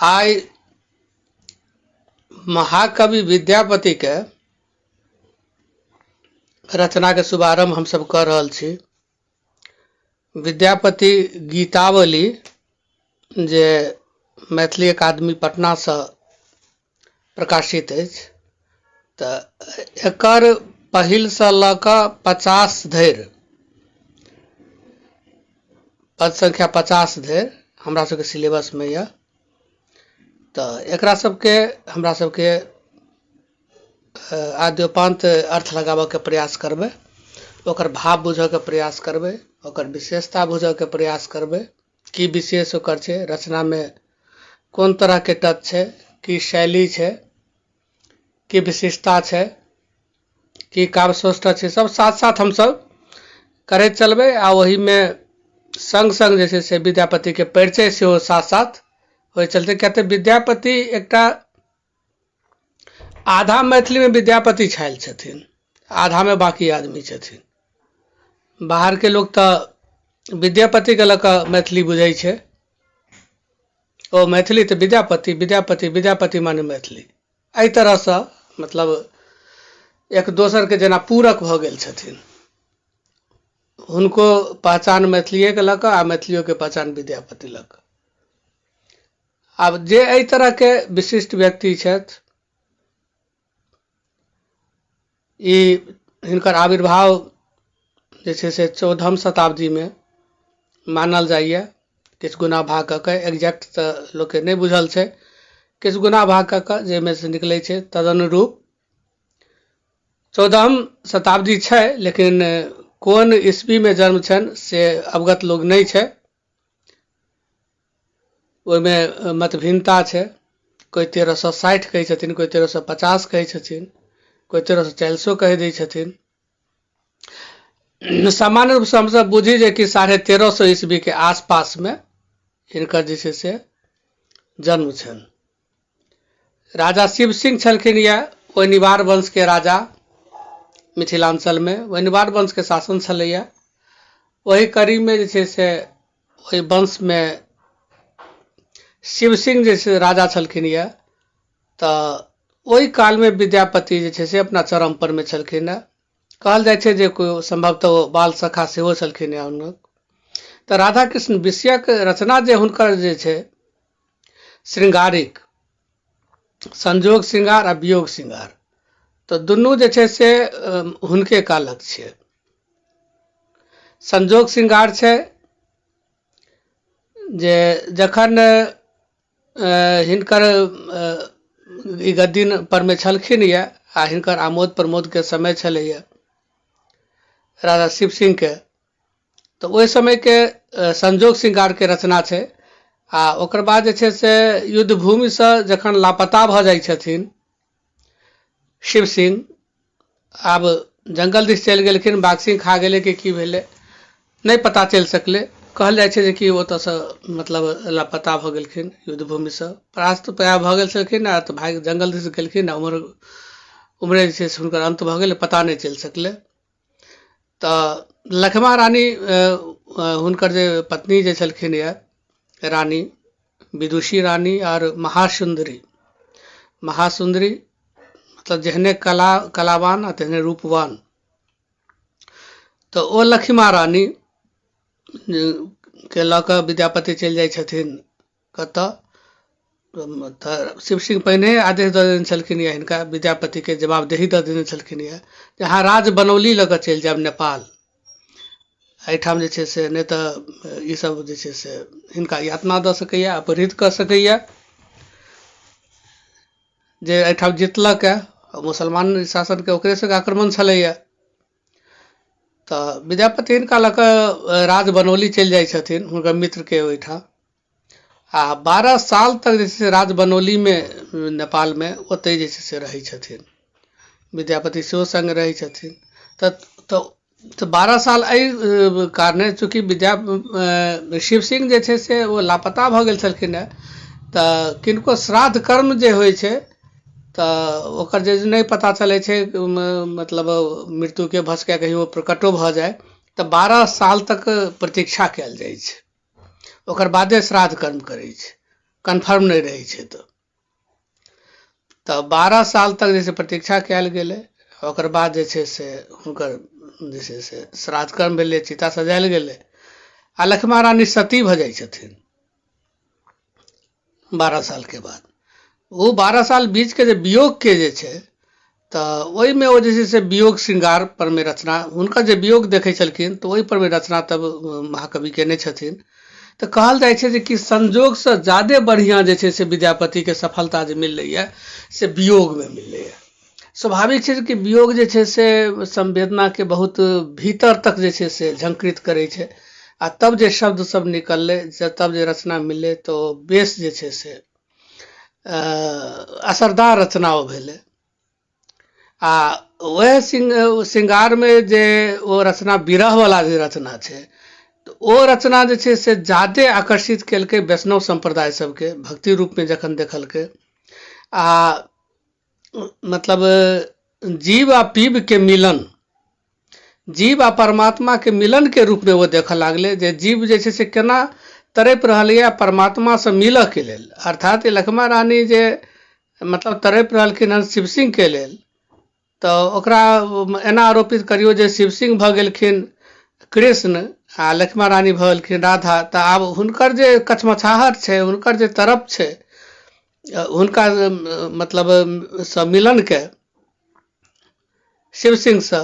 आइ महाकवि विद्यापति के रचना के शुभारंभ हम सब कर रहल छी। विद्यापति गीतावली जे मैथिली अकादमी पटना से प्रकाशित अछि तऽ एकर पहिल से ल क 50 धरि पद संख्या 50 धरि हमरा सबके सिलेबस में यऽ। तऽ एकरा सबके हमरा सबके आद्योपांत अर्थ लगाबऽ के प्रयास करबै, ओकर भाव बुझऽ के प्रयास करबै, ओकर विशेषता बुझऽ के प्रयास करबै, की विशेष ओकर छै, रचना में कोन तरह के टच छै, की शैली छै, की विशिष्टता छै, की काव्य सौष्ठव छै, सब साथ साथ हम सब करैत चलबै। आ ओही में संग संग जे छै से विद्यापति के परिचय सेहो साथ साथ होय चलते। कहते विद्यापति एकटा आधा मैथिली में विद्यापति छायल छथिन, आधा में बाकी आदमी छथिन। बाहर के लोग तो विद्यापति के लक मैथिली बुझै छै, ओ मैथिली तो विद्यापति, विद्यापति विद्यापति माने मैथिली, एहि तरह से मतलब एक दोसर के जेना पूरक भ गेल छथिन। हुनको पहचान मैथिलीये के लक आ मैथिलियों के पहचान विद्यापति लक। अब जे एहि तरह के विशिष्ट व्यक्ति छथि, हिनकर आविर्भाव जे छै से 14वीं शताब्दी में मानल जाइए। किछु गुना भाग क के एग्जैक्ट तऽ लोक के नहीं बुझल छै, किछु गुना भाग क के जेमे से निकले छै तदनुरूप 14वीं शताब्दी छै, लेकिन कोन ईस्वी में जन्म छनि से अवगत लोग नहीं छै। ओहिमे मतभिन्नता छै, कोई 1360 कहै छथिन, कोई 1350 कहै छथिन, कोई 1340 कह दै छथिन। सामान्य रूप से हम सब बुझी जे कि 1350 ईस्वी के आसपास में हिनकर जे छै से जन्म छनि। राजा शिव सिंह छलखिन या ओनिवार वंश के राजा, मिथिलांचल में ओनिवार वंश के शासन छलैया। वही कड़ी में जे छै से ओहि वंश में शिव सिंह जे छै राजा छलखिन या, तऽ ओहि काल में विद्यापति जे छै से अपना चरम पर में छलखिन है। कहल जाइ छै जे कोई संभवतः बाल सखा सेहो छलखिन है हुनक। तऽ राधा कृष्ण विषयक रचना जे हुनकर जे छै श्रृंगारिक, संजोग श्रृंगार आ वियोग श्रृंगार, तो दुनू जे छै से हुनके कालक छै। संजोग श्रृंगार छै जे जखन हिनकर ई गद्दी पर में छलखिन या आ हिनकर आमोद प्रमोद के समय छलैया राजा शिव सिंह के, तो ओहि समय के संजोग श्रृंगार के रचना छै। आ ओकर बाद जे छै से युद्ध भूमि से जखन लापता भ जाइ छथिन शिव सिंह, आब जंगल दिस चलि गेलखिन, बाघ सिंह खा गेलै कि की भेलै नहीं पता चलि सकलै। कहल जाइ छै जे कि ओतऽ से मतलब लापता भ गेलखिन, युद्ध भूमि से परास्त प्राय भ गेल छलखिन, आ तऽ भागि जंगल दिस गेलखिन, उम्हरे जे छै से हुनकर अंत भ गेलै, पता नहीं चलि सकलै। तऽ लखमा रानी हुनकर जे पत्नी जे छलखिन या रानी, विदुषी रानी और महासुंदरी, महासुंदरी मतलब जेहने कलावान आ तेहने रूपवान, तो ओ लखमा रानी के लऽ कऽ विद्यापति चलि जाइ छथिन कतऽ, तऽ शिव सिंह पहिने आदेश दऽ देने छलखिन या हिनका, विद्यापति के जवाबदेही दऽ देने छलखिन या जे अहाँ राज बनौली लऽ कऽ चलि जायब नेपाल, एहिठाम जे छै से नहीं तऽ ई सब जे छै से हिनका यातना दऽ सकैया, अपहृत कऽ सकैया। जे एहिठाम जीतलक है, मुसलमान शासन के ओकरे से आक्रमण छलैया, तऽ विद्यापति हिनका लऽ कऽ राज बनौली चलि जाइ छथिन हुनकर मित्र के ओहिठाम। आ 12 साल तक जे छै से राज बनौली में नेपाल में ओतै जे छै से रहै छथिन, विद्यापति सेहो संग रहै छथिन। तऽ 12 साल एहि कारणे, चूँकि शिव सिंह जे छै से ओ लापता भ गेल छलखिन है, तऽ किनको श्राद्ध कर्म जे होइ छै तऽ ओकर जे नहीं पता चलै छै, मतलब मृत्यु के भसके कहियो प्रकटो भ जाए, तऽ 12 साल तक प्रतीक्षा कयल जाइ छै, ओकर बादे श्राद्ध कर्म करै छै। कन्फर्म नहीं रही है। तो 12 साल तक जैसे प्रतीक्षा कयल गेलै, ओकर बाद जे छै से हुनकर जे छै से श्राद्ध कर्म भेलै, चिता सजायल गेलै, आ लक्ष्मा रानी सती भऽ जाइ छथिन 12 साल के बाद। वो 12 साल बीच के जे वियोग के जे छै, तऽ ओहिमे ओ जे छै से वियोग श्रृंगार पर में रचना, हुनकर जे वियोग देखै छलखिन तऽ ओहि पर में रचना तब महाकवि केने छथिन। तऽ कहल जाइ छै जे कि संजोग से ज्यादे बढ़िया जे छै से विद्यापति के सफलता जे मिललैए से वियोग में मिललैए। स्वाभाविक छै कि वियोग जे छै से संवेदना के बहुत भीतर तक जे छै से झंकृत करै छै, आ तब जे शब्द सब निकललै, तब जे रचना मिललै, तो बेस जे छै से असरदार रचना ओ भेलै। आ वह श्रृंगार में जे ओ रचना विरह वाला जे रचना छै, तो ओ रचना जे छै से ज्यादे आकर्षित केलकै वैष्णव संप्रदाय सबके, भक्ति रूप में जखन देखलकै, आ मतलब जीव आ पीव के मिलन, जीव आ परमात्मा के मिलन के रूप में वो देखऽ लागले, जे जीव जे छै से केना तड़प रहलैए परमात्मा से मिलऽ के लेल। अर्थात लक्ष्मा रानी जे मतलब तड़प रहलखिन हन शिव सिंह के लेल, तऽ ओकरा एना आरोपित करियो जे शिव सिंह भऽ गेलखिन कृष्ण आ लक्ष्मा रानी भऽ गेलखिन राधा, तऽ आब हुनकर जे कचमचाहट छै, हुनकर जे तरफ छै, हुनका मतलब सम्मिलन के शिव सिंह से,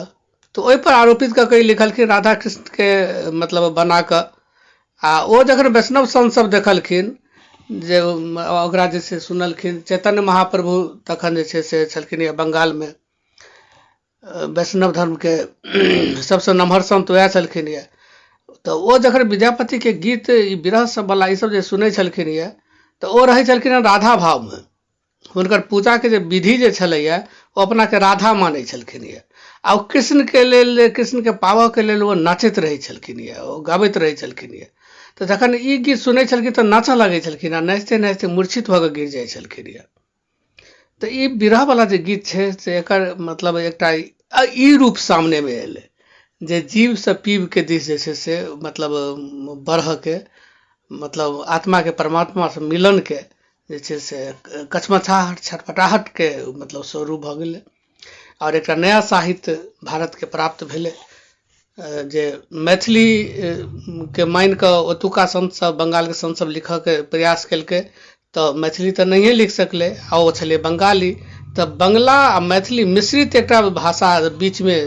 तो ओहि पर आरोपित कऽ के लिखलखिन राधा कृष्ण के मतलब बना कऽ। आ ओ जखन वैष्णव संत सब देखलखिन, जे ओकरा जे छै सुनलखिन, चैतन्य महाप्रभु तखन जे छै से छलखिन या बंगाल में, वैष्णव धर्म के सबसे नम्हर संत वएह छलखिन ये। तो ओ जखन विद्यापति के गीत विरह सब वाला ई सब जे सुनै छलखिन ये, तो ओ रहै छलखिन राधा भाव में। हुनकर पूजा के जे विधि जे छलैया, ओ अपना के राधा मानै छलखिन ये, आ कृष्ण के लेल, कृष्ण के पावऽ के लेल ओ नाचैत रहै छलखिन ये, ओ गाबैत रहै छलखिन ये। तो जखन ई गीत सुनै छलखिन तऽ नाचऽ लगै छलखिन, आ नाचिते नाचिते मूर्छित भऽ कऽ गिर जाइ छलखिन ये। तो ई विरह वाला जे गीत छै से एकर मतलब एकटा ई रूप सामने में एलै, जे जीव से पीव के दिश जे छै से मतलब बढ़ऽ के, मतलब आत्मा के परमात्मा से मिलन के जे छै से कचमचाहट छटपटाहट के मतलब स्वरूप भऽ गेलै। और एक नया साहित्य भारत के प्राप्त भेलै, जे मैथिली के मान कऽ ओतुका संत सब, बंगाल के संत सब लिखऽ के प्रयास केलकै, तो मैथिली तो नहिए लिख सकलै, आ ओ छलै बंगाली। तऽ बंगला आ मैथिली मिश्रित एकटा भाषा बीच में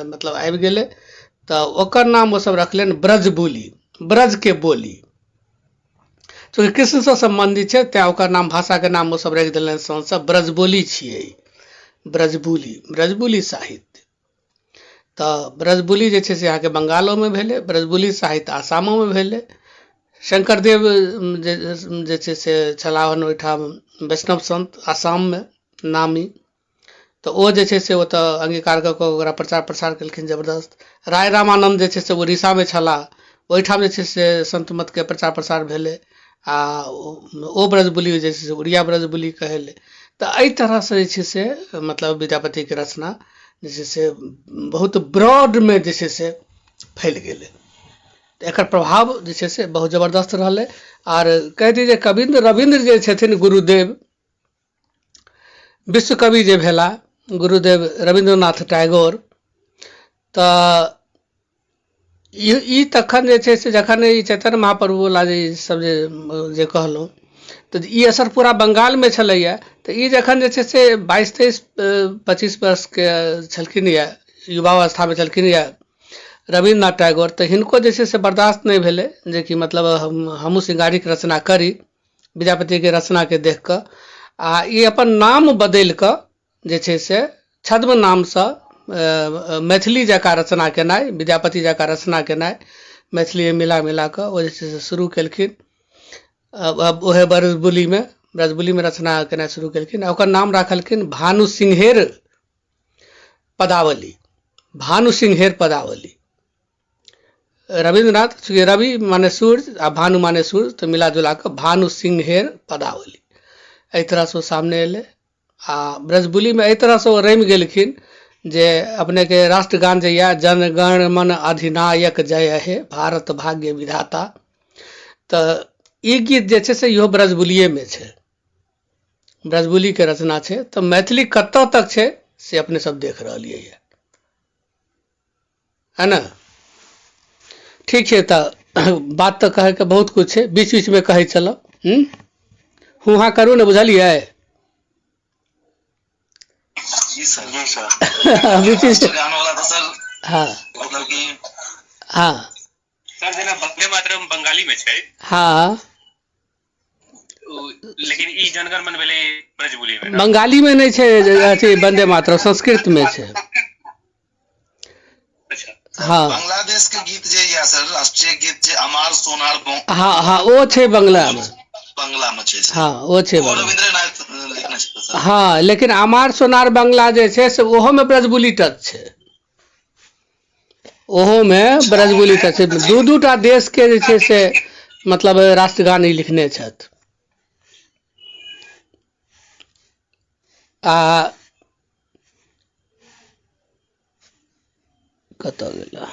मतलब आबि गेलै, तऽ ओकर नाम ओ सब रखलनि ब्रजबोली, ब्रज के बोली। चूँकि कृष्ण से संबंधित छै, तें ओकर नाम, भाषा के नाम ओ सब राखि देलनि संत सब, ब्रजबोली छियै, ब्रजबोली, ब्रजबोली साहित्य। तऽ ब्रजबोली जे छै से अहाँके बंगालो में भेलै, ब्रजबोली साहित्य आसामो में भेलै। शंकरदेव जे छै से छलाहन ओहिठाम वैष्णव संत आसाम में नामी, तऽ ओ जे छै से ओतऽ अंगीकार कऽ कऽ ओकरा प्रचार प्रसार केलखिन जबरदस्त। राय रामानंद जे छै से उड़ीसा में छलाह, ओहिठाम जे छै से संत मत के प्रचार प्रसार भेलै, आ ओ ब्रजबोली जे छै से उड़िया ब्रजबोली कहेले। तऽ एहि तरह से जे छै से मतलब विद्यापति के रचना जे छै से बहुत ब्रॉड में जे छै से फैल गेलै। एकर प्रभाव जे छै से बहुत जबरदस्त रहलै। आर कह दी जे कविन्द्र रविन्द्र जे छथिन गुरुदेव, विश्व कवि जे भेला गुरुदेव रविन्द्रनाथ टैगोर, तऽ ई तखन जे छै से जखन ई चैतन्य महाप्रभु वाला जे सब जे कहलहुँ, तऽ ई असर पूरा बंगाल में छलैया। तऽ ई जखन जे छै से 22-23-25 वर्ष के छलखिन या, युवावस्था में छलखिन या रविन्द्रनाथ टैगोर, तऽ हिनको जे छै से बर्दाश्त नहीं भेलै, जे कि मतलब हमहूँ श्रृंगारी के रचना करी विद्यापति के रचना के देख कऽ, आ ई अपन नाम बदलि कऽ जे छै से छद्म नाम से मैथिली जकाँ रचना केनाइ, विद्यापति जकाँ रचना केनाइ, मैथिली मिला मिला कऽ ओ जे छै से शुरू केलखिन। ओहे ब्रजबोली में रचना केनाइ शुरू केलखिन। ओकर नाम राखलखिन भानु सिंहेर पदावली, भानु सिंहेर पदावली। रविन्द्रनाथ, चूँकि रवि माने सूर्य आ भानु माने सूर्य, तो मिला जुला कर भानु सिंहेर पदावली एहि तरह से सामने एले। आ ब्रजबोली में एहि तरह से वो रमि गेलखिन जे अपने के राष्ट्रगान जे या जनगण मन अधिनायक जय हे भारत भाग्य विधाता, तऽ ई गीत जे छै से इहो ब्रजबुलिये में छै, ब्रजबुली के रचना छै। तो मैथिली कतऽ तक छै से अपने सब देख रहिए है ना। ठीक है, तो बात तो कहे के बहुत कुछ है, बीच बीच में कहे चलो हुआ करू ने, बुझलिए जी सर, जी सर। बीच बीच गाना वाला तो सर, हाँ मतलब कि हाँ सर जेना वंदे मातरम बंगाली में छै, हाँ, लेकिन ई जनगण मन भेलै ब्रजबुली में, बंगाली में नहीं छै अथी वंदे मातरम, संस्कृत में छै। अच्छा, हाँ बांग्लादेश के गीत जे या सर, राष्ट्रीय गीत जे अमार सोनार हाँ हाँ वो छै बंगला में, बंगला में छै। हाँ वो छै बंगला, रविंद्रनाथ लिखने छै सर। हाँ लेकिन अमार सोनार बंगला जे छै से ओहो में ब्रजबुली टच छै, ओहो में ब्रजबुली टच छै। दू दू टा देश के जे छै से मतलब राष्ट्रगान ई लिखने छथि। आ कतऽ गेला,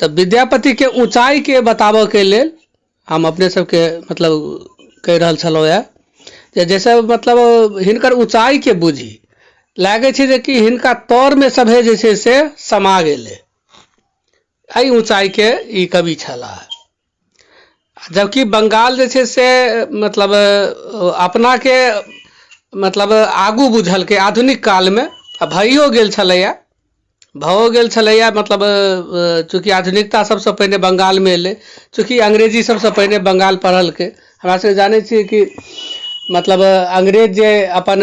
तो विद्यापति के ऊंचाई के बताबऽ के लेल हम अपने सबके मतलब कहि रहल छलहुँ है, जैसे मतलब हिनकर ऊंचाई के बुझी लागे छै जे कि हिनका तौर में सभे जे छै से समा गेलै, एहि ऊंचाई के ई कवि छलाह। जबकि बंगाल जे छै से मतलब अपना के मतलब आगू बुझल के आधुनिक काल में भइयो गेल छलैया, भओ गेल छलैया, मतलब चूँकि आधुनिकता सबसे पहले बंगाल में एलै, चूँकि अंग्रेजी सबसे पहले बंगाल पढ़ल के, हमरा सबके जानै छियै कि मतलब अंग्रेज जे अपन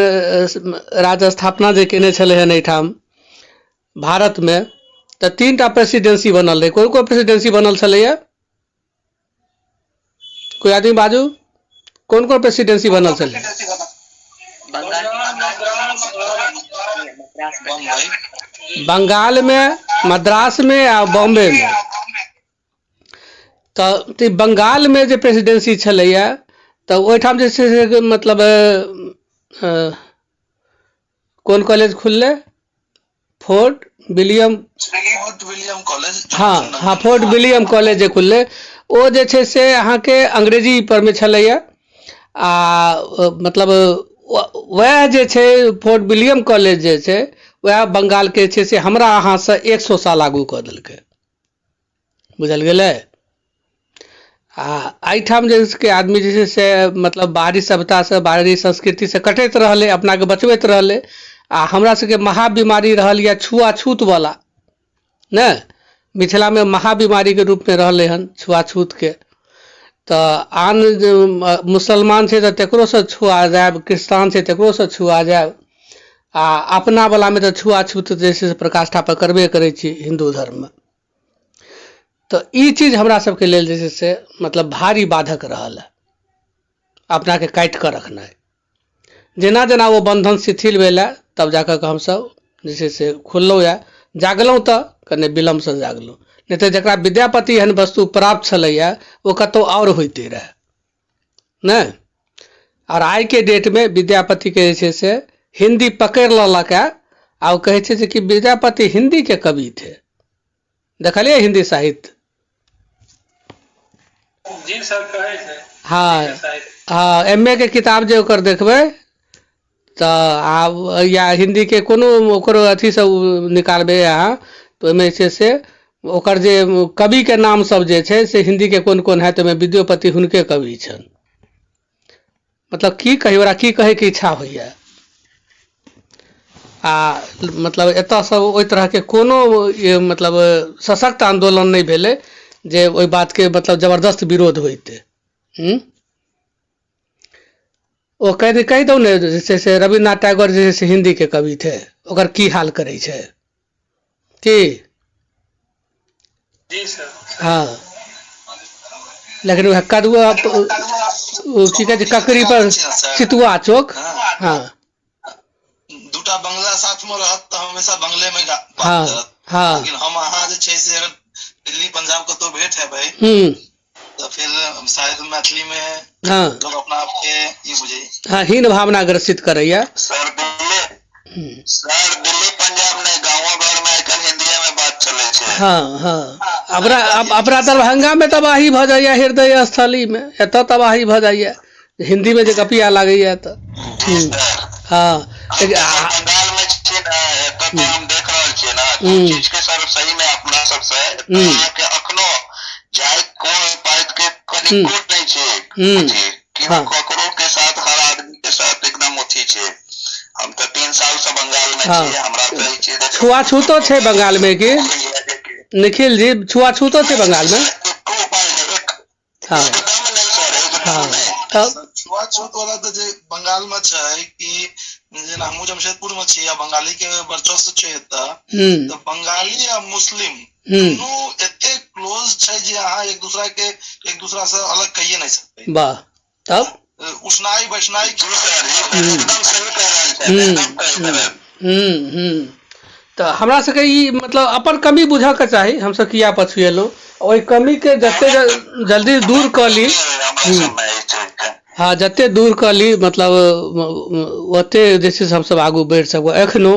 राज स्थापना जे केने छलै हन एहिठाम भारत में, तो 3टा प्रेसिडेंसी बनल रहे। कोन कोन प्रेसिडेंसी बनल छलैया, कोई आदमी बाजू, कौन कौन प्रेसिडेंसी बनल छलै? बंगाल में, मद्रास में आ बॉम्बे में। तो बंगाल में जे प्रेसिडेंसी छलैया तो ओहिठाम जे छै से मतलब कौन कॉलेज खुलले, फोर्ट विलियम कॉलेज, हाँ हाँ फोर्ट विलियम कॉलेज जे खुलले, ओ जे छै से अहाँके अंग्रेजी पर में छलैया। आ मतलब वह जे छै फोर्ट विलियम कॉलेज जे छै वह बंगाल के छै से हमरा अहाँ से 100 साल आगू कऽ देलकै, बुझल गेलै। आ एहिठाम जे के आदमी जे छै से मतलब बाहरी सभ्यता से, बाहरी संस्कृति से कटैत रहलै, अपना के बचबैत रहलै। आ हमरा सबके महाबीमारी रहल या छुआछूत वाला, ने मिथिला में महाबीमारी के रूप में रहलै हन छुआछूत के। तो आन मुसलमान छै तो तकरो से छुआ जायब, क्रिस्तान छै तकरो से छुआ जायब, आ अपना वाला में तो छुआछूत जे छै से प्रकाष्ठा पर करबे करै छी हिंदू धर्म में। तो ई चीज हमरा सबके लेल जे छै से मतलब भारी बाधक रहल है, अपना के काटि कऽ रखनाइ। जेना जेना वो बंधन शिथिल भेल तब जाकर हम सब जे छै से खुललहुँ या जागलहुँ, तो कने विलम्ब से जागलहुँ, नहीं तो जकरा विद्यापति एहन वस्तु प्राप्त छलैया वो कतौ और होइते रहे ने। और आई के डेट में विद्यापति के जे छै से हिंदी पकड़ ललक है, आ कहे छै कि विद्यापति हिंदी के कवि थे। देखलिए हिंदी साहित्य, जी सर कहे छै, हाँ हाँ MA के किताब जे ओकर देखबै तो आ या हिंदी के कोनो ओकरो अथी सब निकालबै अहाँ, तो ओहिमे छै से ओकर जे कवि के नाम सब जे छै से हिंदी के कोन कोन है, तो विद्यापति हुनके कवि छन। मतलब की कही, ओकरा की कहे के इच्छा होइया। आ मतलब एतऽ सब ओहि तरह के कोनो मतलब सशक्त आंदोलन नहीं भेलै जे ओहि बात के मतलब जबरदस्त विरोध होइते। ओ कहि दो ने जैसे से रविन्द्रनाथ टैगोर जे से हिंदी के कवि थे, ओकर की हाल करे छै की? जी सर। हाँ लेकिन वह कदुआ की कहै छै ककड़ी पर चितुआ चौक, हाँ दूटा बंगला साथ में रहत तो हमेशा बंगले में बात हाँ करत। हाँ लेकिन हम अहाँ जे छै से दिल्ली पंजाब कतौ भेंट हेबै तो फिर शायद मैथिली में हाँ लोग अपना आप के ई बुझे, हाँ हीन भावना ग्रसित करैया। सर दिल्ली पंजाब नहीं गाँव घर में एखन हिंदी में बात चले छै। हाँ हाँ अपना दरभंगा में तबाही भ जाइए, हृदय स्थली में एत तबाही भ जाइए हिंदी में जे गपिया लागैए तो जी सर। हाँ हम बंगाल में छियै ना, एतऽ तो हम देख रहल छियै ना दू चीज के सर सही में अपना सबसे अहाँ के अखनो जाइत को पाइत के कनिको नहीं छै कि ककरो के साथ हर आदमी के साथ एकदम अथी छै। हम तो 3 साल से बंगाल में छियै, हमरा तो ई चीज छुआछूतो छै बंगाल में कि निखिल जी, छुआछूतो छै बंगाल में? हाँ छुआछूत वाला तो जे बंगाल में छै कि जेना हमहूँ जमशेदपुर में छी, बंगाली के वर्चस्व छै एतऽ, तो बंगाली आ मुस्लिम दुनू एते क्लोज छै जे अहाँ एक दूसरा से अलग कहिए नहीं सकते। वाह, तब उष्णाई वैष्णाई एकदम सही कह रहल छै। तो हमरा सबके ई मतलब अपन कमी बुझऽ के चाही, हम सब किया पछुएलहुँ, ओहि कमी के जते जल्दी दूर कर ली, हाँ जते दूर कर ली मतलब ओते जे छै से हमसब आगू बढ़ि सकब। एखनो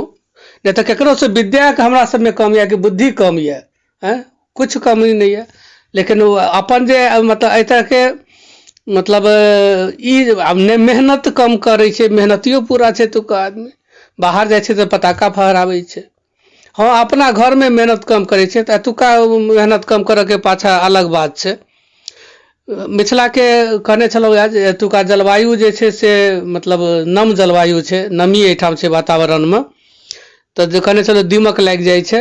नहीं तो केकरो से विद्या के हमरा सब में कम यऽ कि बुद्धि कम यऽ, कुछ कमी नहीं है, लेकिन अपन जे मतलब एहि तरह के मतलब ई मेहनत कम करे छै, मेहनतियो पूरा छै तो आदमी बाहर जाइ छै तो पताका फहराबै छै। हाँ अपना घर में मेहनत कम करे छै, एतुका मेहनत कम करऽ के पाछा अलग बात छै। मिथिला के कहने छलहुँ जे एतुका जलवायु जे छै से मतलब नम जलवायु छै, नमी एहिठाम छै वातावरण में, तो जे कहने छलहुँ दीमक लागि जाइ छै,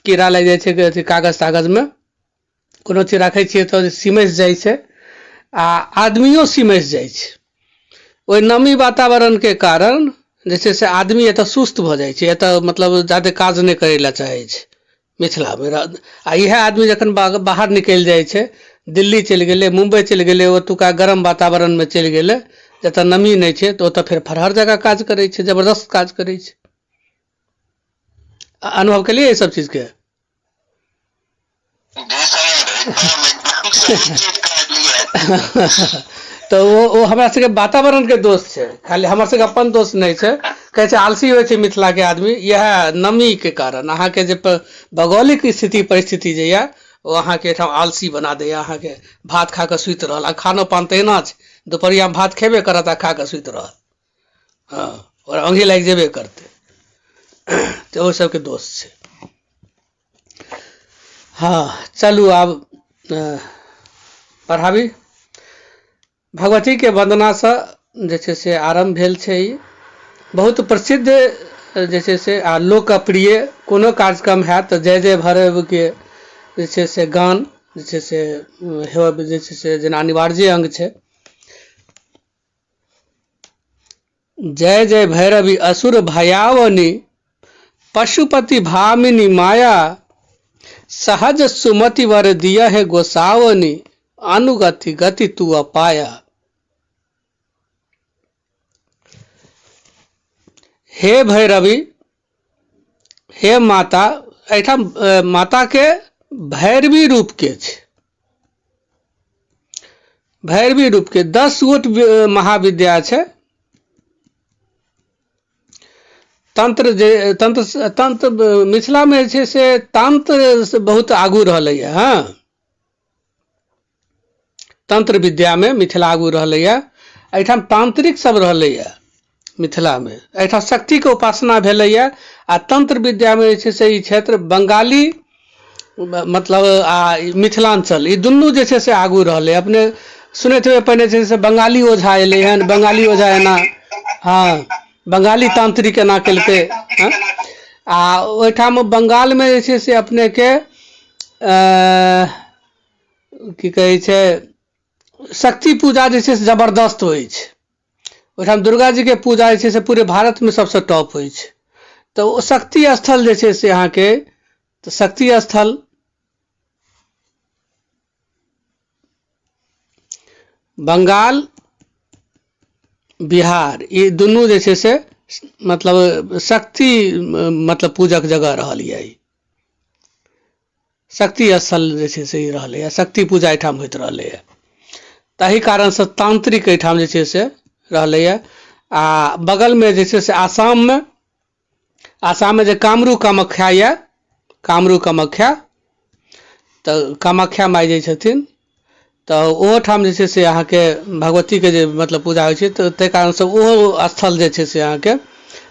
कीड़ा लागि जाइ छै अथी कागज तागज में, कोनो चीज राखै छियै तो सिमैस जाइ छै आ आदमियो सिमैस जाइ छै। ओहि नमी वातावरण के कारण जे छै से आदमी एतऽ सुस्त भऽ जाइ छै, एतऽ मतलब ज्यादा काज नहीं करै लए चाहै छै मिथिला में। आ इएह आदमी जखन बाहर निकलि जाइ छै, दिल्ली चलि गेलै, मुंबई चलि गेलै, ओतुका गरम वातावरण में चलि गेलै जतऽ नमी नहीं छै, तो ओतऽ फिर फरहर जगह काज करै छै, जबरदस्त काज करै छै। अनुभव केलिए ये सब चीज के? तो वो हमरा सबके वातावरण के दोष छै, खाली हमरा सबके अपन दोष नहीं छै। कहै छै आलसी होइ छै मिथिला के आदमी, यह नमी के कारण, अहाँ के जे भौगोलिक स्थिति परिस्थिति जे यऽ वो अहाँ के एहिठाम आलसी बना दैए। अहाँ के भात खा के सुति रहल, आ खानो पान तहिना छै, दुपहरिया में भात खेबे करत आ खा के सुति रहल, हाँ और अंगी लागि जेबे करते, तो वो सबके दोष छै। हाँ चलू आब पढ़ाबी। भगवती के वंदना से जे छै से आरंभ भेल छै। ई बहुत प्रसिद्ध जे छै से आ लोकप्रिय कोनो कार्यक्रम हैत तऽ जय जय भैरव के जे छै से गान जे छै से जे छै से जेना अनिवार्य अंग छै। जय जय भैरवी असुर भयावनी पशुपति भामिनी माया सहज सुमति वर दिया है गोसावनी अनुगति गति तू अपाया। हे भैरवी, हे माता, एहिठाम माता के भैरवी रूप के छै, भैरवी रूप के 10 गोट महाविद्या छै। तंत्र मिथिला में छै से तंत्र से बहुत आगू रहलै है। हाँ तंत्र विद्या में मिथिला आगू रहलै है। एहिठाम तांत्रिक सब रहलै है मिथिला में, एहिठाम शक्ति के उपासना भेलै है। आ तंत्र विद्या में जे छै से ई क्षेत्र बंगाली मतलब आ मिथिलांचल ई दुनू जे छै से आगू रहलै। अपने सुनैत हुए पहिने जे छै से बंगाली ओझा एलै हन, बंगाली ओझा एना, हाँ बंगाली तांत्रिक एना केलकै, आ ओहिठाम बंगाल में जे छै से अपने के की कहै छै शक्ति पूजा जे छै से जबरदस्त होइ छै। ओहिठाम दुर्गा जी के पूजा जे छै से पूरे भारत में सबसे टॉप होइ छै। तो शक्ति स्थल जे छै से अहाँ के तो शक्ति स्थल बंगाल बिहार ये दुनू जे छै से मतलब शक्ति मतलब पूजक जगह रहल है। शक्ति स्थल जे छै से रहलै है, शक्ति पूजा एहिठाम होइत रहलै है। ताहि कारण से तांत्रिक एहिठाम जे छै से रहलै है। आ बगल में जे छै से आसाम में जे कामरू कामाख्या या कामरू कामाख्या तऽ कामाख्या माई जे छथिन तऽ ओहोठाम जे छै से अहाँके भगवतीके जे मतलब पूजा होइ छै तऽ ताहि कारणसँ ओहो स्थल जे छै से अहाँके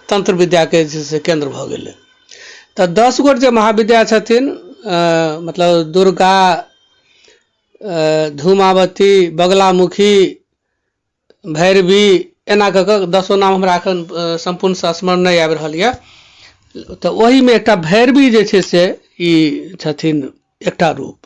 तंत्र विद्याके जे छै से केंद्र भऽ गेलै। तऽ 10 गोट जे महाविद्या छथिन मतलब दुर्गा, धूमावती, बगलामुखी, भैरवी, एना कऽ कऽ 10 नाम हमरा एखन सम्पूर्ण स्मरण नहि आबि रहल यऽ। तऽ ओहीमे एकटा भैरवी जे छै से ई छथिन एकटा रूप।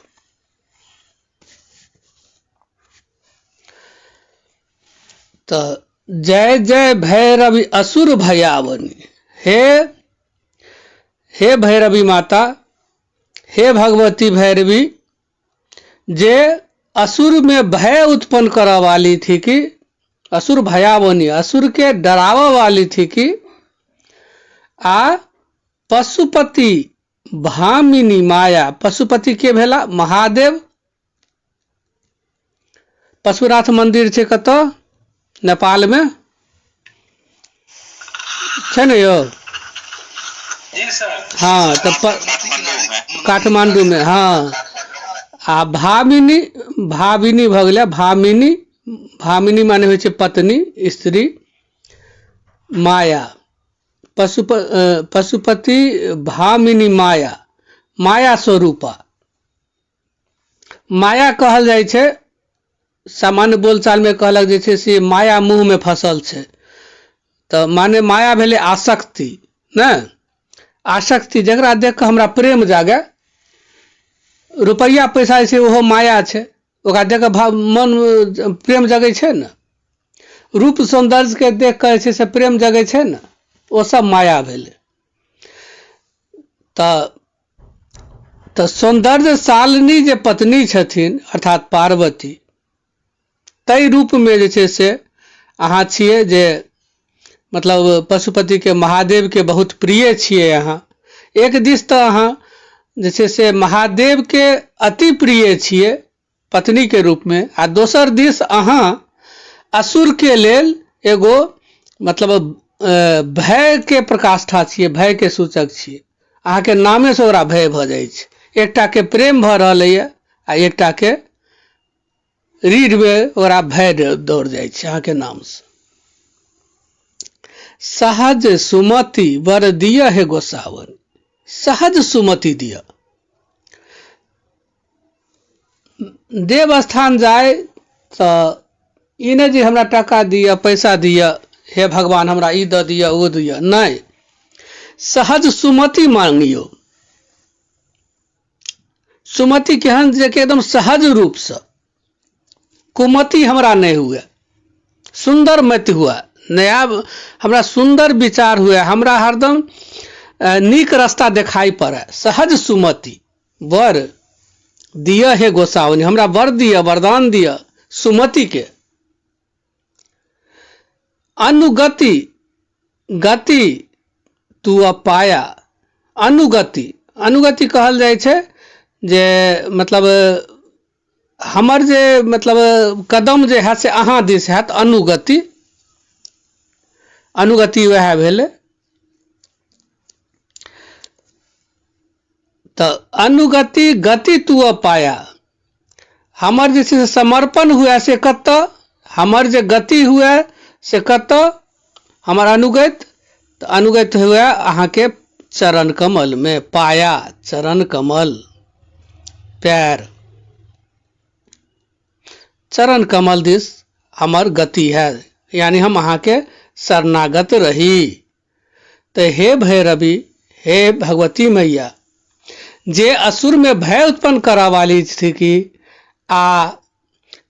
तऽ जय जय भैरवी असुर भयावनी, हे भैरवी माता, हे भगवती भैरवी, जे असुर में भय उत्पन्न करने वाली थी कि असुर भयावनी, असुर के डरावा वाली थी कि आ पशुपति भामिनी माया, पशुपति के भेला महादेव। पशुनाथ मंदिर छै कतऽ? नेपाल में छै ने यौ? जी सर। हाँ तो काठमांडू में हाँ। आ भामिनी, भामिनी भ गेलै भामिनी, भामिनी माने होइ छै पत्नी, स्त्री। माया, पशुपति भामिनी माया, माया स्वरूपा। माया कहल जाइ छै, सामान्य बोलचाल में कहलक जे छै से माया मुंह में फसल छै, तऽ माने माया भेलै आसक्ति ने, आसक्ति जकरा देख कऽ हमरा प्रेम जागे। रुपैया पैसा छै ओहो माया छै, ओकरा देख कऽ मन प्रेम जगै छै ने। रूप सौंदर्य के देख कऽ जे छै से प्रेम जगै छै ने, ओ सब माया भेलै। तऽ सौंदर्य शालिनी जे पत्नी छथिन अर्थात पार्वती, ताहि रूप में जे छै से अहाँ छियै जे मतलब पशुपति के महादेव के बहुत प्रिय छियै अहाँ। एक दिस तऽ अहाँ जे छै से महादेव के अति प्रिय छियै पत्नी के रूप में, आ दोसर दिस अहाँ असुर के लेल एगो मतलब भय के प्रकाष्ठा छियै, भय के सूचक छियै। अहाँ के नामे से ओकरा भय भऽ जाइ छै। एकटा के प्रेम भऽ रहलै है आ एकटा के रीढ़ में ओकरा भय दौड़ जाइ छै अहाँ के नाम से। सहज सुमति वर दिया है गोसावन, सहज सुमति दिया। देव स्थान जाए तो ई नहीं जे हमरा टका दिया पैसा दिया, हे भगवान हमरा ई द दिया ओ दिया, नहीं, सहज सुमति मांगियो। सुमति केहन जे कि एकदम सहज रूप से, कुमति हमरा नहीं हुए, सुंदर मति हुआ, नया हमरा सुंदर विचार हुए, हमरा हरदम नीक रास्ता दिखाई पड़े। सहज सुमति वर दिया है गोसावनी, हमरा वर दिया, वरदान दिया सुमति के। अनुगति, गति तू अपाया, अनुगति, अनुगति कहल जाइ छै जे मतलब हमर जे मतलब कदम जे है से अहाँ दिस हैत, अनुगति, अनुगति वह भेलै। तो अनुगति गति तू अपाया, हमर जे छै समर्पण हुए से कतऽ, हमर जे गति हुए से कतऽ, हमर अनुगति, तो अनुगति हुए अहाँ के चरण कमल में। पाया चरण कमल, पैर, चरण कमल दिस हमर गति है, यानी हम अहाँ के शरणागत रही। तो हे भैरवी, हे भगवती मैया, जे असुर में भय उत्पन्न करा वाली थी कि आ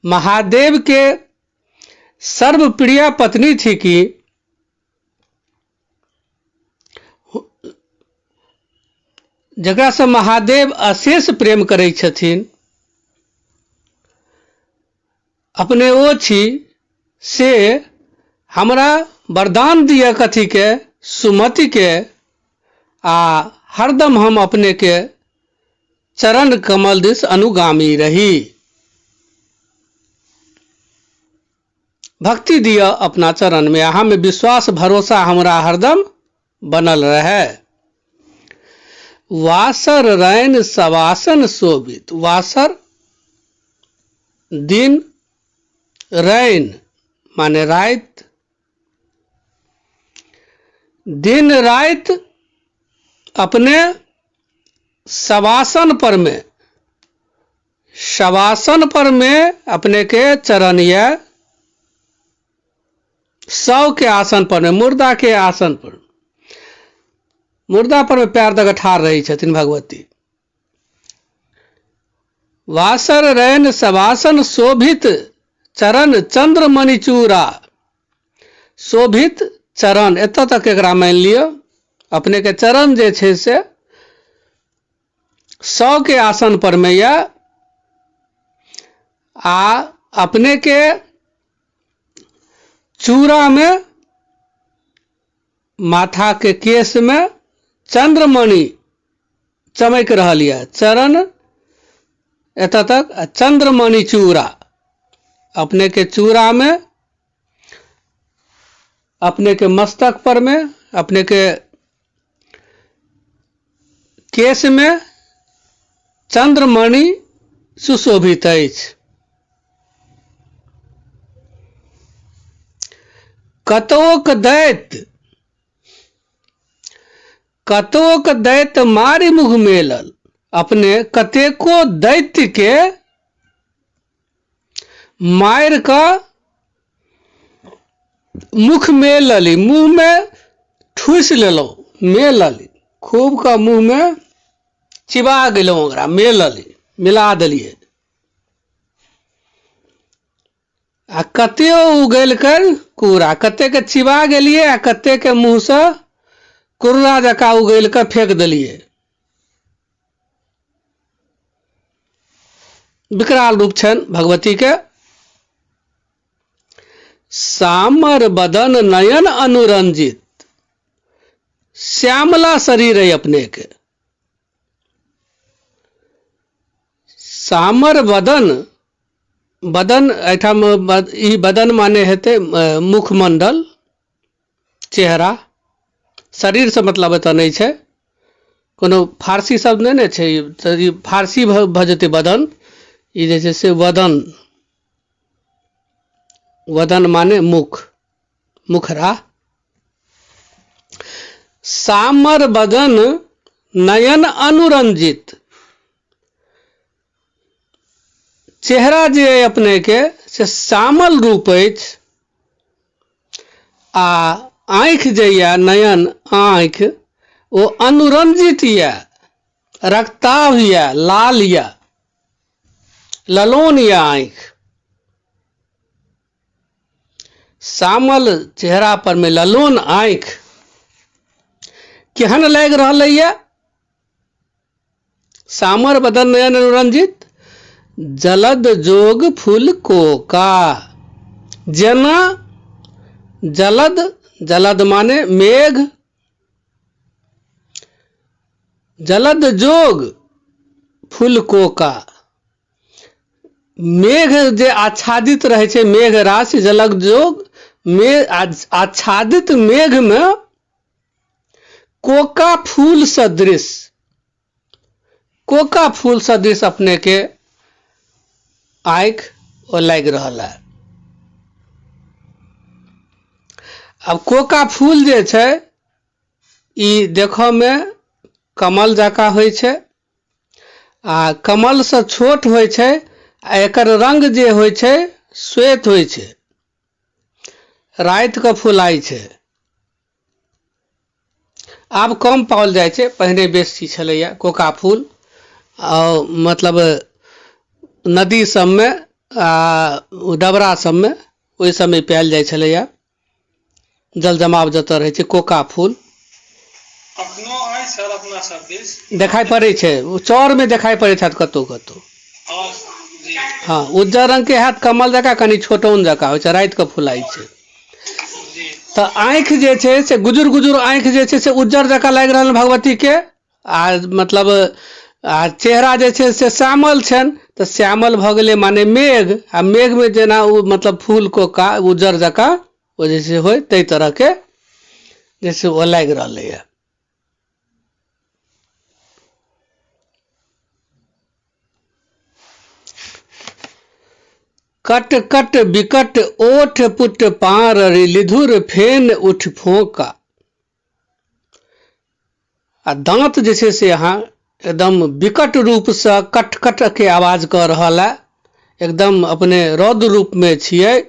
महादेव के सर्वप्रिय पत्नी थी कि जकरा से महादेव अशेष प्रेम करै छथिन, अपने ओ छी से हमरा वरदान दिया कथी के, सुमति के, आ हरदम हम अपने के चरण कमल दिस अनुगामी रही। भक्ति दिया अपना चरण में, अहाँ में विश्वास भरोसा हमरा हरदम बनल रहे। वासर रैन सवासन शोभित। वासर दिन, रैन माने रात, दिन रात अपने शवासन पर में, शवासन पर में अपने के चरण या शव के आसन पर में, मुर्दा के आसन पर, मुर्दा पर में पैर दग ठाड़ रही छथिन भगवती। वासर रैन शवासन शोभित चरण चंद्रमणि चूड़ा। शोभित चरण एतऽ तक एकरा मान लियो, अपने के चरण जे छै से शव के आसन पर में या आ अपने के चूड़ा में, माथा के केस में चंद्रमणि चमक रहल यऽ। चरण एतऽ तक चंद्रमणि चूड़ा, अपने के चूड़ा में, अपने के मस्तक पर में, अपने के केस में चंद्रमणि सुशोभित अछि। कतोक दैत्य, कतोक दैत्य मारि मुख मेलल। अपने कतेको दैत्य के मारि कऽ मुख मेल लली, मुंह में ठूस लेलो, मेल लली, खूब का मुंह में चिबा गेलो, ओकरा मेल लली, मिला देलिए। आ कते उगल कर कूड़ा, कते के चिबा गेलिए आ कते के मुंह से कुर्रा जका उगल के फेंक देलिए। विकराल रूप छन भगवती के। सामर बदन नयन अनुरंजित। श्यामला शरीर है अपने के। सामर बदन, बदन एठाम ई बदन माने हेते मुखमंडल, चेहरा। शरीर से मतलब एतऽ नहीं छै, कोनो फारसी शब्द नहीं ने छै, ई फारसी भऽ जेतै बदन। ई जे छै से वदन, वदन माने मुख, मुखरा। सामर बदन नयन अनुरंजित। चेहरा जे है अपने के से श्यामल रूप अछि। आ आँखि जे या नयन आँखि ओ अनुरंजित या, रक्ताभ या, लाल या, ललोन या आँखि। श्यामल चेहरा पर में ललोन आँखि केहन लागि रहल है। सामर बदन नयन अनुरंजित। जलद जोग फूल कोका। जेना जलद, जलद माने मेघ, जलद जोग फूल कोका। मेघ जे आच्छादित रहे छै, मेघ राशि, जलद जोग मेघ, आच्छादित मेघ में कोका फूल सदृश, कोका फूल सदृश अपने के आँखि ओ लागि रहल है। अब कोका फूल जे छै ई देखो में कमल जका होइ छै, आ कमल से छोट होइ छै, आ एकर रंग जे होइ छै श्वेत होइ छै, राति के फुलाइ छै। आब कम पाओल जाइ छै, पहिने बेसी छलैया कोका फूल। और मतलब नदी सब में आ डबरा सब में ओहि समय पायल जाइ छलैया। जल जमाव जतऽ रहै छै कोका फूल अखनो आइ सर अपना सब दिस देखाई पड़ै छै। चौर में देखाई पड़ै छथि कतौ कतौ। हाँ जी, हाँ, उज्जर रंग के हैत, कमल जका, कनी छोटौन जका होइ छै, राति के फुलाइ छै। जी, तो आँखि जे छै से गुजुर गुजुर आँखि जे छै से उज्जर जका लागि रहल भगवती के। आ मतलब आ चेहरा जे छै से श्यामल छनि, तो श्यामल भऽ गेलै माने मेघ। आ मेघ में जेना ओ मतलब फूल कोका उज्जर जका ओ जैसे होय, तै तरह के जैसे ओ लागि रहलै है। कट कट बिकट ओठ पुट पाररी लिधुर फेन उठ फोका। आ दांत जे छै से यहाँ एकदम विकट रूप से कट कट के आवाज कर रहल है, एकदम अपने रौद्र रूप में छियै।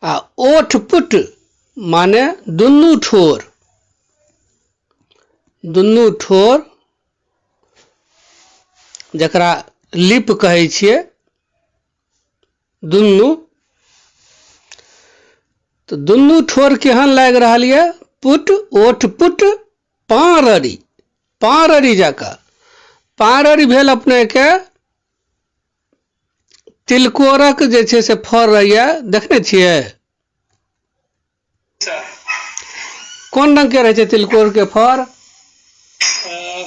आ ओठ पुट माने दुनू ठोर, दुनू ठोर जकरा लिप कहै छियै, दुनू तो दुनू ठोर केहन लागि रहल ये, पुट ओठ पुट पाररी, पाररी जकाँ। पाररी भेल अपने के तिलकोरक जे छै से फर रहैया, देखने छियै सर कोन रंग के रहे छै तिलकोर के फर?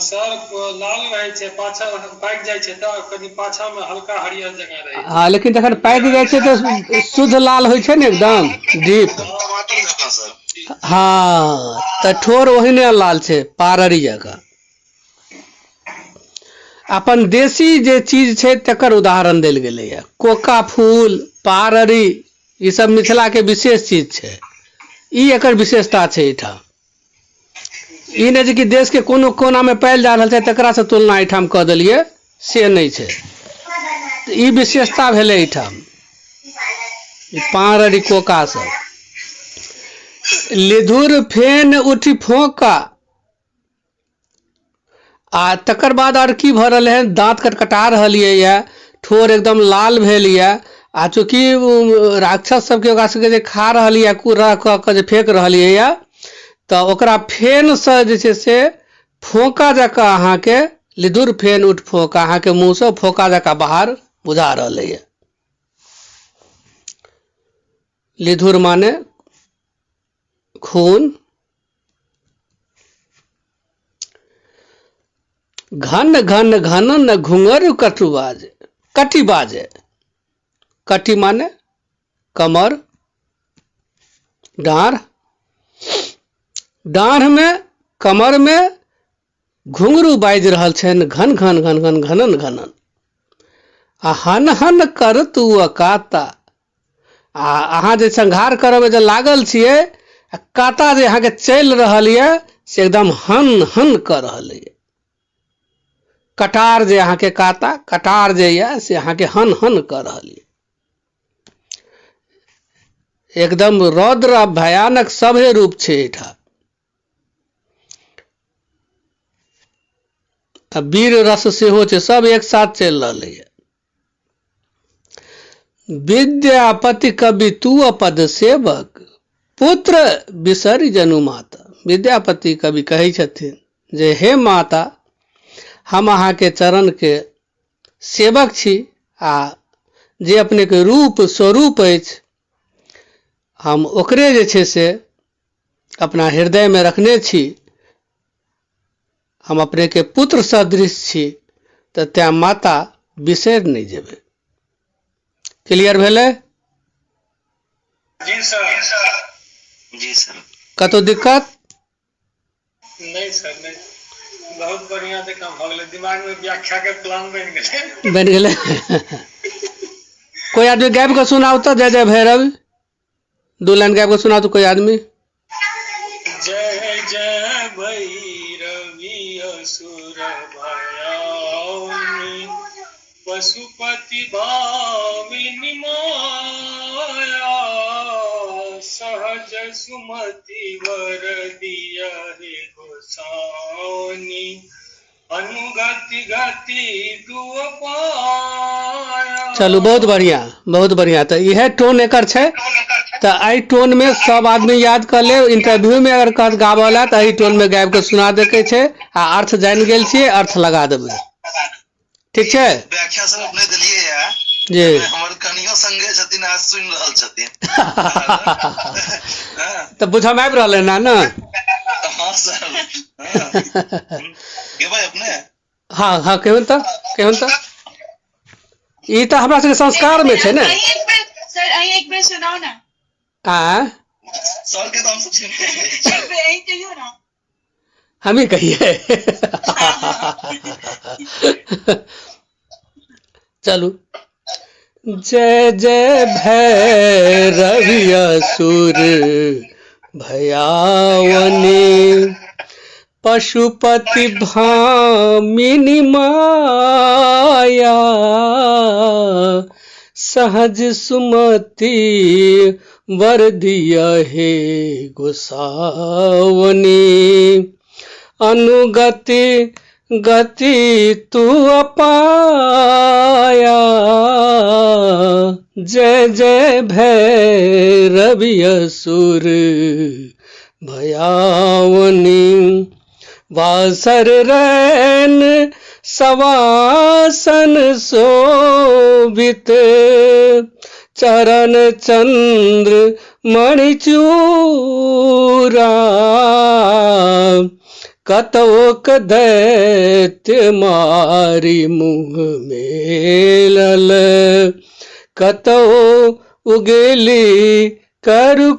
सर लाल रहे छै, पाछा पाकि जाइ छै तऽ कनि पाछा में हल्का हरियर जगह रहे छै। हाँ, लेकिन जखन पाकि जाइ छै तो शुद्ध लाल होइ छै ने, एकदम डीप। टमाटर जकाँ सर। हाँ, तो ठोर ओहिने लाल छै, पाररी जकाँ। अपन देशी जे चीज छै तकर उदाहरण देल गेलै है। कोका फूल, पाररी, ई सब मिथिला के विशेष चीज छै, ई एकर विशेषता छै एहिठाम। ई नहीं छै कि देश के कोनो कोना में पायल जा रहल छै तकरा से तुलना एहिठाम कऽ देलियै, से नहीं छै। तऽ ई विशेषता भेलै एहिठाम, पाररी कोका सब। लिधुर फेन उठि फोका। आ तकर बाद और की भऽ रहल है, दांत कटकटा रहल ये, ठोर एकदम लाल भेल ये। आ चूंकि राक्षस सबके ओकरा सबके जे खा रहल ये, कूड़ा कऽ के जे फेंक रहल ये, तऽ ओकरा फेन से जे छै से फोका जकाँ अहाँके लिधुर फेन उठ फोका, अहाँके मुंह से फोका जकाँ बाहर बुझा रहल है। लिधुर माने खून। घन घन घनन घुंगर कटु बाजे, कटी बाजे। कटी माने कमर, डाढ़, डाढ़ में कमर में घुंघरू बाजि रहल छनि, घन घन घन घन घनन घनन। आ हन हन कर तू काता। आ अहाँ जे संहार करय में जे लागल छियै, काता जे अहाँके चलि रहल ये से एकदम हन हन कर रहल है। कटार जे अहाँके काता, कटार जे ये से अहाँके हन हन कर रहल है। एकदम रौद्र आ भयानक सभे रूप छै एहिठाम। आ वीर रस सेहो छै, सब एक साथ चलि रहल है। विद्यापति कवि तू पद सेवक, पुत्र बिसरि जनु माता। विद्यापति कवि कहै छथिन जे हे माता, हम अहाँ के चरण के सेवक छी, आ जे अपने के रूप स्वरूप अछि, हम ओकरे जे छै से अपना हृदय में रखने छी। हम अपने के पुत्र सदृश छी, तऽ तें माता बिसरि नहीं जेबै। क्लियर भेलै? जी सर। जी सर। कतौ दिक्कत? नहीं सर नहीं, बहुत बढ़िया जकाँ भऽ गेलै, दिमाग में व्याख्या के प्लान बनि गेलै। बन गेलै। कोई आदमी गाबि के सुनाओ तो, जय जय भैरव, 2 लाइन गाबि के सुनाओ तो कोई आदमी। जय जय भैरवी असुर भयाउनि, पशुपति भामिनी माया, सहज सुमति वर दिया हे गोसाउनि, अनुगति गति दुअ पाया। चलू बहुत बढ़िया, बहुत बढ़िया। तो यह टोन एकर छै। तो आई टोन में सब आदमी याद कर ले, इंटरव्यू में अगर कहत गावला तो आई टोन में गाबि के सुना देके छै, आ अर्थ जान गेल छियै, अर्थ लगा देबै। ठीक छै? व्याख्या सब अपने दिलिए है जी। हमर कनियो संगे छथिन, आज सुनि रहल छथिन। तो बुझम आबि रहल है ना? हाँ सर। गेबै अपने? हाँ हाँ, केहन तो ई तो हमरा सबके संस्कार में छै ने। सर अहीं एक बेर सुनाओ ना। सर के नाम से सुनते एक बेर अहीं कहियो ना। हम ही कहिए। चलू, जय जय भैरवी असुर भयावनी पशुपति भामिनी माया सहज सुमति वर दिया हे गोसावनी अनुगति गति तू अपाया जय जय भैरवी असुर भयावनी वासर रैन सवासन शोभित चरण चंद्र मणिचूरा कतोक दैत्य मारी मुँह मेलल कतो उगेली करकूरा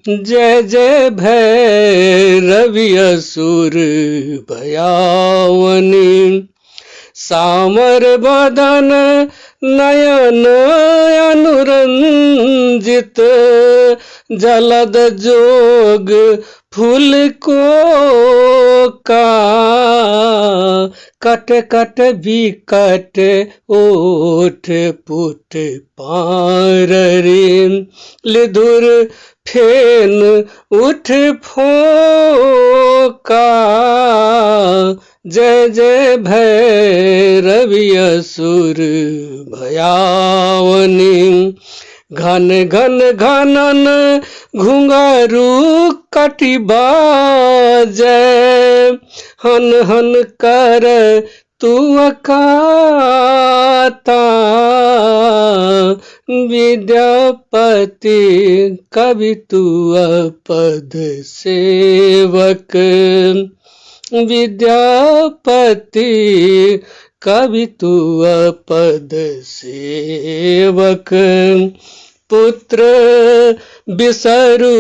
जय जय भैरवी असुर भयावनी सामर बदन नयन अनुरंजित जलद जोग फूल को का कट कट विकट ओठ पुट पाररी लिधुर फेन उठ फोका जय जय भैरवी असुर भयावनी घन घन घनन घुंघरू कटिबा जय हन हन कर तू अकाता विद्यापति कवि तू अपद सेवक विद्यापति कवि तू अपद सेवक पुत्र बिसरु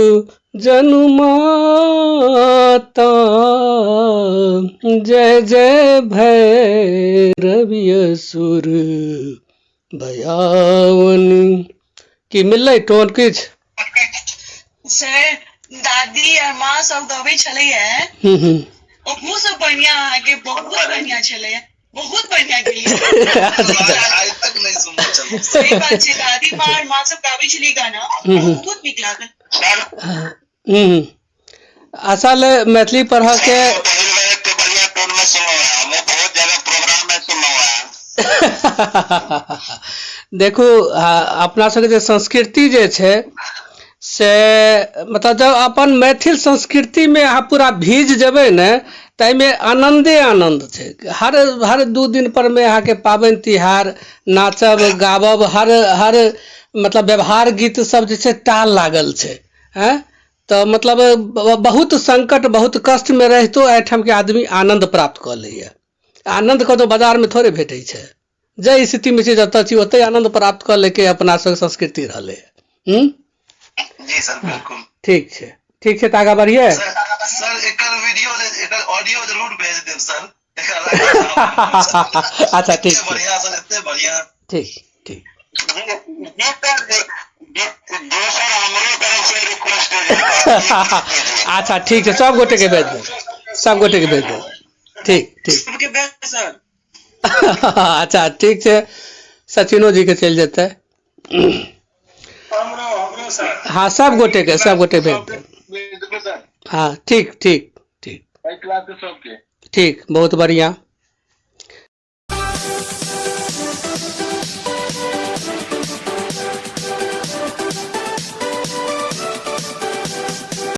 जनुमाता जय जय भैरवी असुर भयावनी की मिल टोन किछ सर दादी और माँ सब गबै छलैया ओहो सब बढ़िया आगे बहुत बढ़िया छलैया बहुत बढ़िया गेलियै आइ तक नहीं सुनने चलो सही बात छै दादी माँ और माँ सब गाबै छलै गाना बहुत नीक लागल असल मैथिली पढ़ के बढ़िया टोन में सुनो है हम बहुत जगह प्रोग्राम में सुनो है देखू अपना सबके जे संस्कृति जे छै से मतलब जब अपन मैथिल संस्कृति में अहाँ पूरा भीज जेबै ने ताहिमे आनंदे आनंद छै हर 2 दिन पर में अहाँ के पाबनि तिहार नाचब गाबब हर मतलब व्यवहार गीत सब जे छै ताल लागल छै हैं तो मतलब बहुत संकट बहुत कष्ट में रहितो एहिठाम के आदमी आनंद प्राप्त कऽ लैया आनंद कतौ बाजार में थोड़े भेटै छै जै स्थिति में छै जतऽ छी ओतै आनंद प्राप्त कऽ लेके अपना सब संस्कृति रहलै जी सर बिल्कुल ठीक छै तऽ आगाँ बढ़िए सर एकर वीडियो एकर ऑडियो जरूर भेज देब सर अच्छा ठीक बढ़िया सर एते बढ़िया ठीक जी सर हमरो तरफ से रिक्वेस्ट है अच्छा ठीक छै सब गोटे के भेज देब ठीक सबके भेज सर अच्छा ठीक छै सचिनो जी के चलि जेतै हमरो सर हाँ सब गोटे भेज देब हाँ ठीक क्लास के सबके ठीक बहुत बढ़िया।